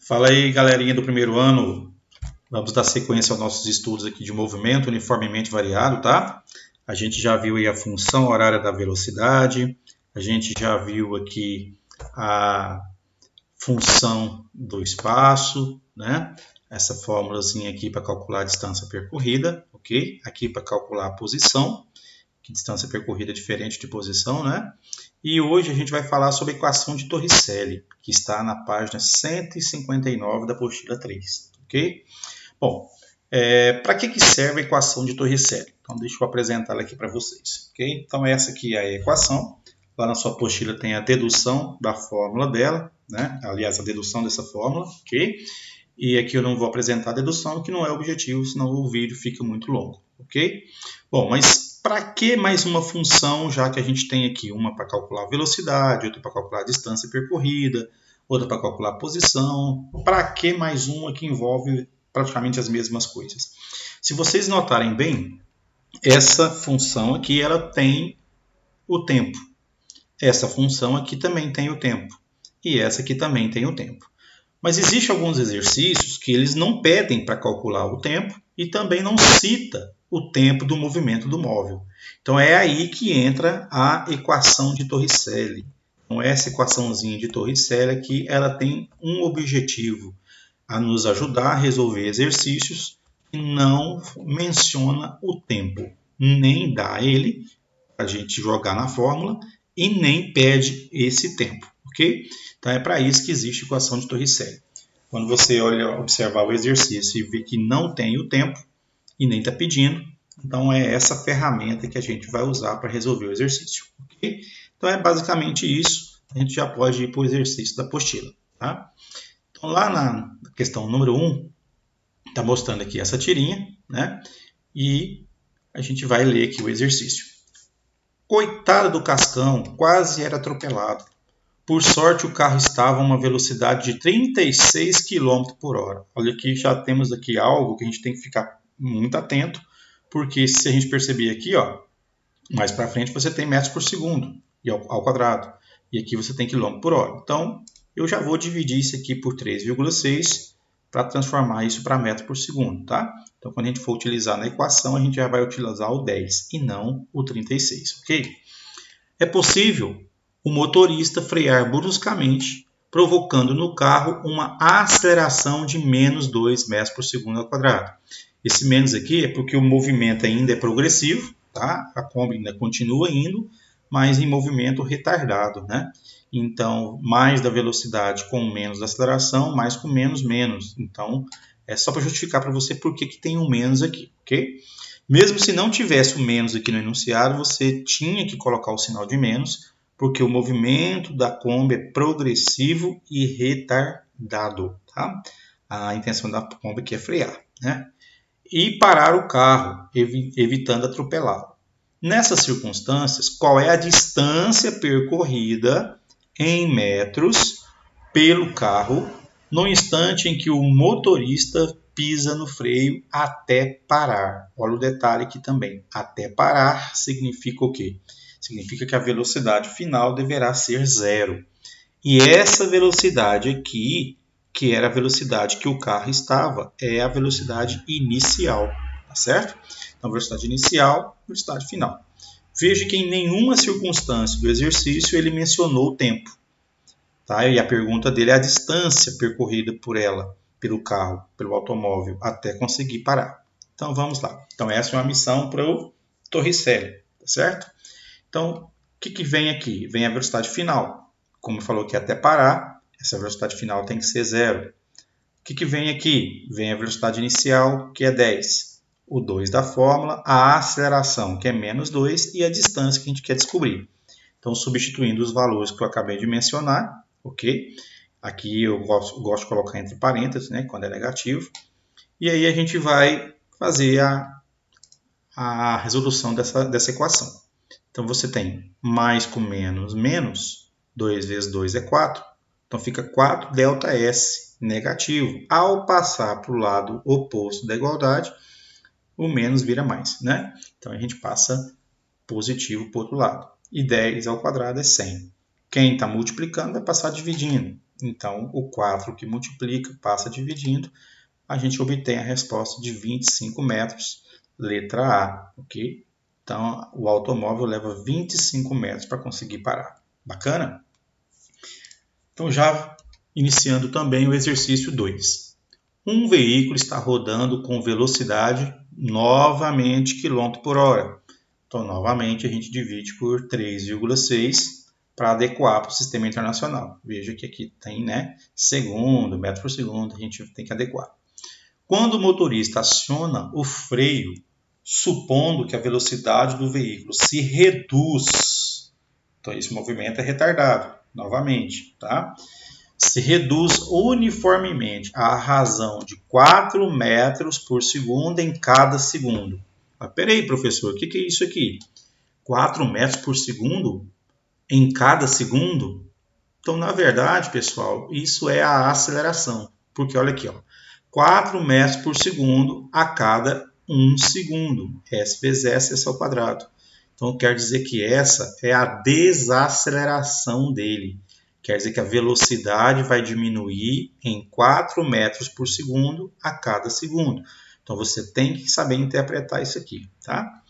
Fala aí, galerinha do primeiro ano. Vamos dar sequência aos nossos estudos aqui de movimento uniformemente variado, tá? A gente já viu aí a função horária da velocidade, a gente já viu aqui a função do espaço, né? Essa fórmulazinha aqui para calcular a distância percorrida, ok? Aqui para calcular a posição, que distância percorrida é diferente de posição, né? E hoje a gente vai falar sobre a equação de Torricelli, que está na página 159 da apostila 3, ok? Bom, para que serve a equação de Torricelli? Então, deixa eu apresentá-la aqui para vocês, ok? Então, essa aqui é a equação. Lá na sua apostila tem a dedução da fórmula dela, né? Aliás, a dedução dessa fórmula, ok? E aqui eu não vou apresentar a dedução, que não é o objetivo, senão o vídeo fica muito longo, ok? Bom, mas para que mais uma função, já que a gente tem aqui uma para calcular a velocidade, outra para calcular a distância percorrida, outra para calcular a posição? Para que mais uma que envolve praticamente as mesmas coisas? Se vocês notarem bem, essa função aqui ela tem o tempo. Essa função aqui também tem o tempo. E essa aqui também tem o tempo. Mas existem alguns exercícios que eles não pedem para calcular o tempo e também não cita o tempo do movimento do móvel. Então é aí que entra a equação de Torricelli. Então essa equaçãozinha de Torricelli aqui, ela tem um objetivo, a nos ajudar a resolver exercícios que não menciona o tempo, nem dá ele para a gente jogar na fórmula e nem pede esse tempo, ok? Então é para isso que existe a equação de Torricelli. Quando você observar o exercício e ver que não tem o tempo e nem está pedindo, então é essa ferramenta que a gente vai usar para resolver o exercício, ok? Então é basicamente isso. A gente já pode ir para o exercício da apostila, tá? Então lá na questão número 1, está mostrando aqui essa tirinha, né? E a gente vai ler aqui o exercício. Coitado do Cascão, quase era atropelado. Por sorte, o carro estava a uma velocidade de 36 km por hora. Olha aqui, já temos aqui algo que a gente tem que ficar muito atento, porque se a gente perceber aqui, ó, mais para frente você tem metros por segundo e ao quadrado. E aqui você tem quilômetro por hora. Então, eu já vou dividir isso aqui por 3,6 para transformar isso para metro por segundo, tá? Então, quando a gente for utilizar na equação, a gente já vai utilizar o 10 e não o 36, ok? É possível o motorista frear bruscamente, provocando no carro uma aceleração de menos 2 metros por segundo ao quadrado. Esse menos aqui é porque o movimento ainda é progressivo, tá? A Kombi ainda continua indo, mas em movimento retardado, né? Então, mais da velocidade com menos da aceleração, mais com menos, menos. Então, é só para justificar para você por que tem um menos aqui, ok? Mesmo se não tivesse o menos aqui no enunciado, você tinha que colocar o sinal de menos, porque o movimento da Kombi é progressivo e retardado, tá? A intenção da Kombi aqui é frear, né? E parar o carro, evitando atropelá-lo. Nessas circunstâncias, qual é a distância percorrida em metros pelo carro no instante em que o motorista pisa no freio até parar? Olha o detalhe aqui também. Até parar significa o quê? Significa que a velocidade final deverá ser zero. E essa velocidade aqui, que era a velocidade que o carro estava, é a velocidade inicial, tá certo? Então, velocidade inicial, velocidade final. Veja que em nenhuma circunstância do exercício ele mencionou o tempo, tá? E a pergunta dele é a distância percorrida por ela, pelo carro, pelo automóvel, até conseguir parar. Então, vamos lá. Então, essa é uma missão para o Torricelli, tá certo? Então, o que vem aqui? Vem a velocidade final. Como falou que até parar, essa velocidade final tem que ser zero. O que vem aqui? Vem a velocidade inicial, que é 10. O 2 da fórmula, a aceleração, que é menos 2, e a distância que a gente quer descobrir. Então, substituindo os valores que eu acabei de mencionar, ok? Aqui eu gosto de colocar entre parênteses, né, quando é negativo. E aí a gente vai fazer a resolução dessa equação. Então, você tem mais com menos, menos. 2 vezes 2 é 4. Então, fica 4 ΔS negativo. Ao passar para o lado oposto da igualdade, o menos vira mais, né? Então, a gente passa positivo para o outro lado. E 10 ao quadrado é 100. Quem está multiplicando vai passar dividindo. Então, o 4 que multiplica, passa dividindo, a gente obtém a resposta de 25 metros, letra A, ok? Então, o automóvel leva 25 metros para conseguir parar. Bacana? Então, já iniciando também o exercício 2. Um veículo está rodando com velocidade novamente km por hora. Então, novamente, a gente divide por 3,6 para adequar para o sistema internacional. Veja que aqui tem, né, segundo, metro por segundo, a gente tem que adequar. Quando o motorista aciona o freio, supondo que a velocidade do veículo se reduz, então esse movimento é retardado, novamente, tá? Se reduz uniformemente à razão de 4 metros por segundo em cada segundo. Mas peraí, professor, o que é isso aqui? 4 metros por segundo em cada segundo? Então, na verdade, pessoal, isso é a aceleração. Porque olha aqui, ó, 4 metros por segundo a cada 1 segundo. S vezes S ao quadrado. Então, quer dizer que essa é a desaceleração dele. Quer dizer que a velocidade vai diminuir em 4 metros por segundo a cada segundo. Então, você tem que saber interpretar isso aqui, tá?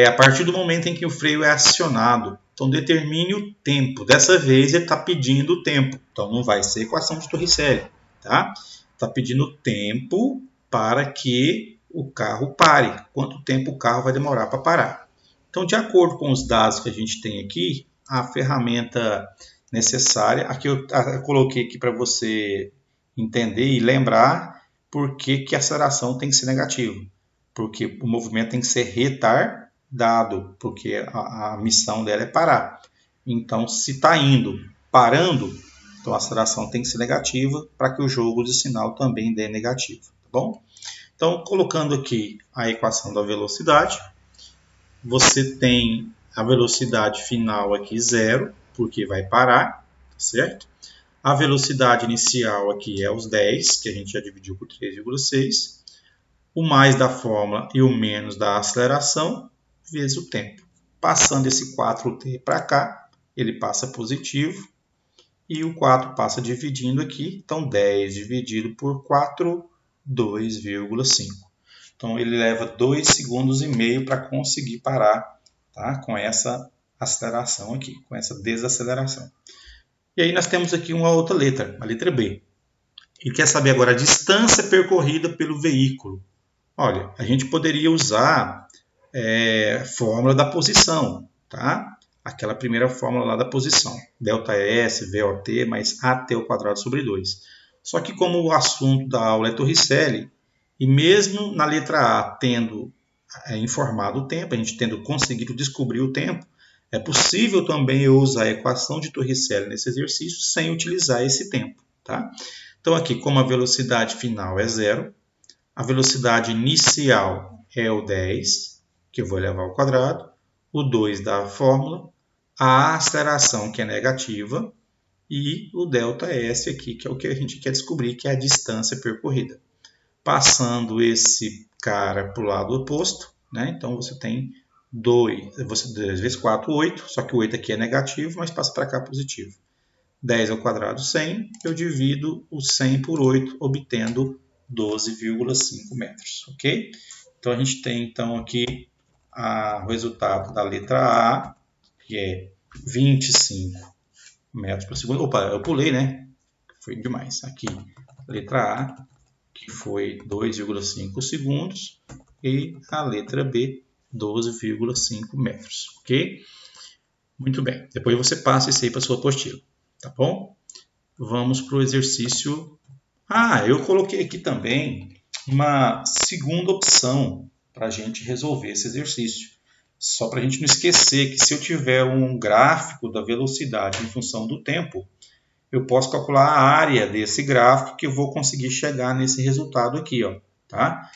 A partir do momento em que o freio é acionado, então determine o tempo. Dessa vez ele está pedindo o tempo. Então, não vai ser equação de Torricelli, tá? Está pedindo o tempo para que o carro pare. Quanto tempo o carro vai demorar para parar. Então, de acordo com os dados que a gente tem aqui, a ferramenta necessária, aqui eu coloquei aqui para você entender e lembrar por que a aceleração tem que ser negativa. Porque o movimento tem que ser retardado, porque a missão dela é parar. Então, se está indo parando, então a aceleração tem que ser negativa para que o jogo de sinal também dê negativo, tá bom? Então, colocando aqui a equação da velocidade, você tem a velocidade final aqui 0, porque vai parar, certo? A velocidade inicial aqui é os 10, que a gente já dividiu por 3,6. O mais da fórmula e o menos da aceleração, vezes o tempo. Passando esse 4t para cá, ele passa positivo. E o 4 passa dividindo aqui. Então, 10 dividido por 4, 2,5. Então, ele leva 2,5 segundos para conseguir parar, tá? Com essa aceleração aqui, com essa desaceleração. E aí nós temos aqui uma outra letra, a letra B. Ele quer saber agora a distância percorrida pelo veículo. Olha, a gente poderia usar fórmula da posição, tá? Aquela primeira fórmula lá da posição. ΔS, VOT, mais AT ao quadrado sobre 2. Só que como o assunto da aula é Torricelli, e mesmo na letra A tendo informado o tempo, a gente tendo conseguido descobrir o tempo, é possível também eu usar a equação de Torricelli nesse exercício sem utilizar esse tempo, tá? Então aqui, como a velocidade final é 0, a velocidade inicial é o 10, que eu vou elevar ao quadrado, o 2 da fórmula, a aceleração, que é negativa, e o ΔS aqui, que é o que a gente quer descobrir, que é a distância percorrida. Passando esse cara para o lado oposto, né? Então você tem 2 vezes 4, 8, só que o 8 aqui é negativo, mas passa para cá positivo. 10 ao quadrado, 100, eu divido o 100 por 8, obtendo 12,5 metros, ok? Então, a gente tem então aqui o resultado da letra A, que é 25 metros por segundo. Opa, eu pulei, né? Foi demais. Aqui, letra A, que foi 2,5 segundos, e a letra B, 12,5 metros, ok? Muito bem. Depois você passa isso aí para a sua apostila, tá bom? Vamos para o exercício. Eu coloquei aqui também uma segunda opção para a gente resolver esse exercício. Só para a gente não esquecer que se eu tiver um gráfico da velocidade em função do tempo, eu posso calcular a área desse gráfico que eu vou conseguir chegar nesse resultado aqui, ó, tá?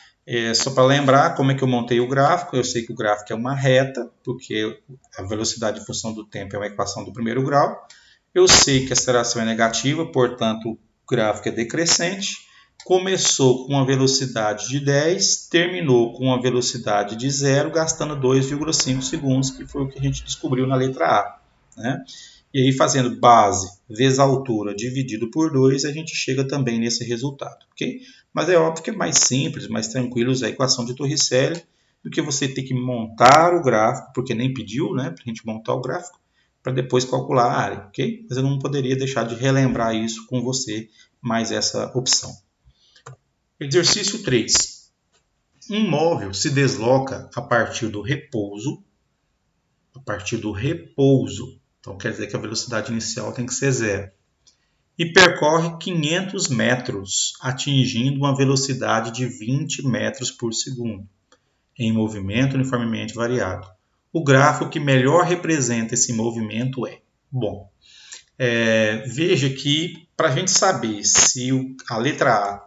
Só para lembrar como é que eu montei o gráfico, eu sei que o gráfico é uma reta, porque a velocidade em função do tempo é uma equação do primeiro grau. Eu sei que a aceleração é negativa, portanto, o gráfico é decrescente. Começou com uma velocidade de 10, terminou com uma velocidade de 0, gastando 2,5 segundos, que foi o que a gente descobriu na letra A, né? E aí, fazendo base vezes a altura dividido por 2, a gente chega também nesse resultado, ok? Mas é óbvio que é mais simples, mais tranquilo usar a equação de Torricelli do que você ter que montar o gráfico, porque nem pediu, né, para a gente montar o gráfico, para depois calcular a área, ok? Mas eu não poderia deixar de relembrar isso com você, mais essa opção. Exercício 3. Um móvel se desloca a partir do repouso, então quer dizer que a velocidade inicial tem que ser 0, e percorre 500 metros, atingindo uma velocidade de 20 metros por segundo, em movimento uniformemente variado. O gráfico que melhor representa esse movimento é... Bom, veja que para a gente saber se a letra A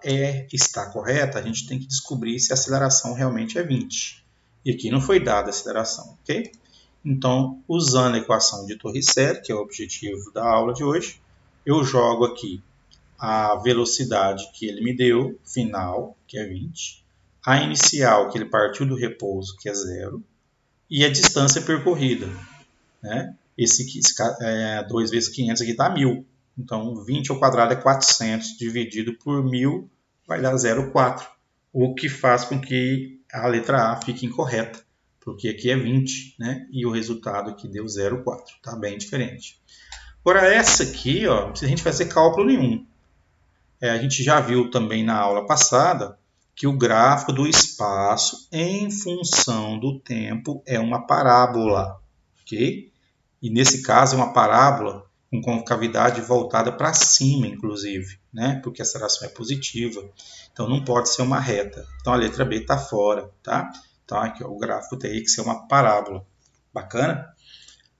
está correta, a gente tem que descobrir se a aceleração realmente é 20. E aqui não foi dada a aceleração, ok? Então, usando a equação de Torricelli, que é o objetivo da aula de hoje, eu jogo aqui a velocidade que ele me deu, final, que é 20, a inicial, que ele partiu do repouso, que é 0, e a distância percorrida, né? Esse 2 vezes 500 aqui dá 1.000. Então, 20 ao quadrado é 400, dividido por 1.000 vai dar 0,4. O que faz com que a letra A fique incorreta, porque aqui é 20, né? E o resultado aqui deu 0,4. Está bem diferente. Agora, essa aqui, ó, não precisa a gente fazer cálculo nenhum. A gente já viu também na aula passada que o gráfico do espaço em função do tempo é uma parábola, ok? E nesse caso é uma parábola com concavidade voltada para cima, inclusive, né? Porque a aceleração é positiva. Então não pode ser uma reta. Então a letra B está fora, tá? Então aqui ó, o gráfico tem que ser uma parábola. Bacana?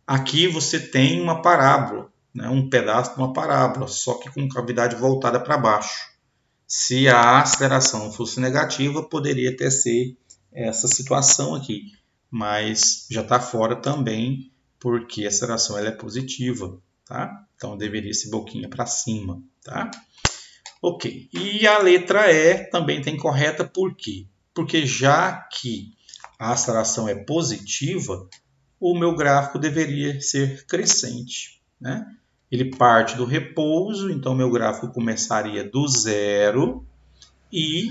Aqui você tem uma parábola, né? Um pedaço de uma parábola, só que com cavidade voltada para baixo. Se a aceleração fosse negativa, poderia até ser essa situação aqui, mas já está fora também, porque a aceleração ela é positiva, tá? Então deveria ser boquinha para cima, tá? Ok. E a letra E também está incorreta, por quê? Porque já que a aceleração é positiva, o meu gráfico deveria ser crescente, né? Ele parte do repouso, então meu gráfico começaria do 0 e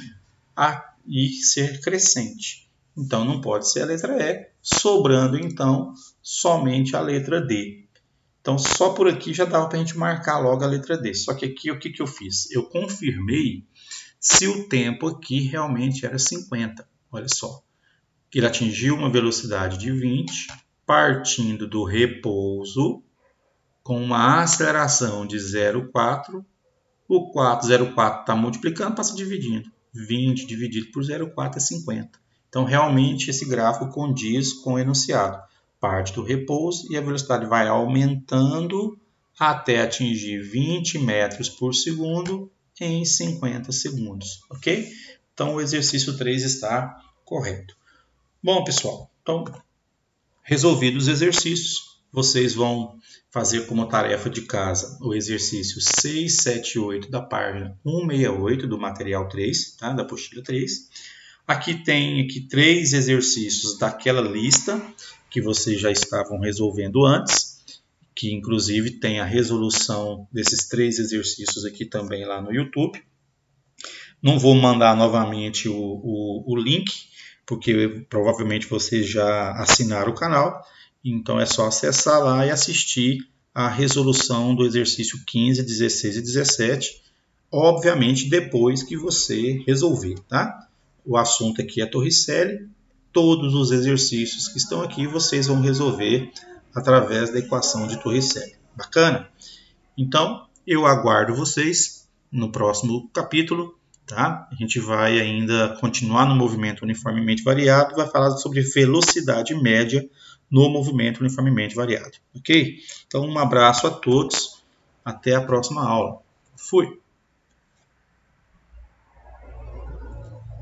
ser crescente. Então não pode ser a letra E, sobrando então somente a letra D. Então só por aqui já dava para a gente marcar logo a letra D. Só que aqui o que eu fiz? Eu confirmei se o tempo aqui realmente era 50. Olha só. Ele atingiu uma velocidade de 20, partindo do repouso, com uma aceleração de 0,4. O 0,4 está multiplicando, passa dividindo. 20 dividido por 0,4 é 50. Então, realmente, esse gráfico condiz com o enunciado. Parte do repouso e a velocidade vai aumentando até atingir 20 metros por segundo em 50 segundos. Ok? Então, o exercício 3 está correto. Bom, pessoal, então, resolvidos os exercícios, vocês vão fazer como tarefa de casa o exercício 6, 7 e 8 da página 168 do material 3, tá? Da apostila 3. Aqui tem 3 exercícios daquela lista que vocês já estavam resolvendo antes, que inclusive tem a resolução desses 3 exercícios aqui também lá no YouTube. Não vou mandar novamente o link, porque provavelmente vocês já assinaram o canal, então é só acessar lá e assistir a resolução do exercício 15, 16 e 17, obviamente depois que você resolver, tá? O assunto aqui é Torricelli, todos os exercícios que estão aqui vocês vão resolver através da equação de Torricelli. Bacana? Então, eu aguardo vocês no próximo capítulo. Tá? A gente vai ainda continuar no movimento uniformemente variado, vai falar sobre velocidade média no movimento uniformemente variado. Ok? Então, um abraço a todos, até a próxima aula. Fui!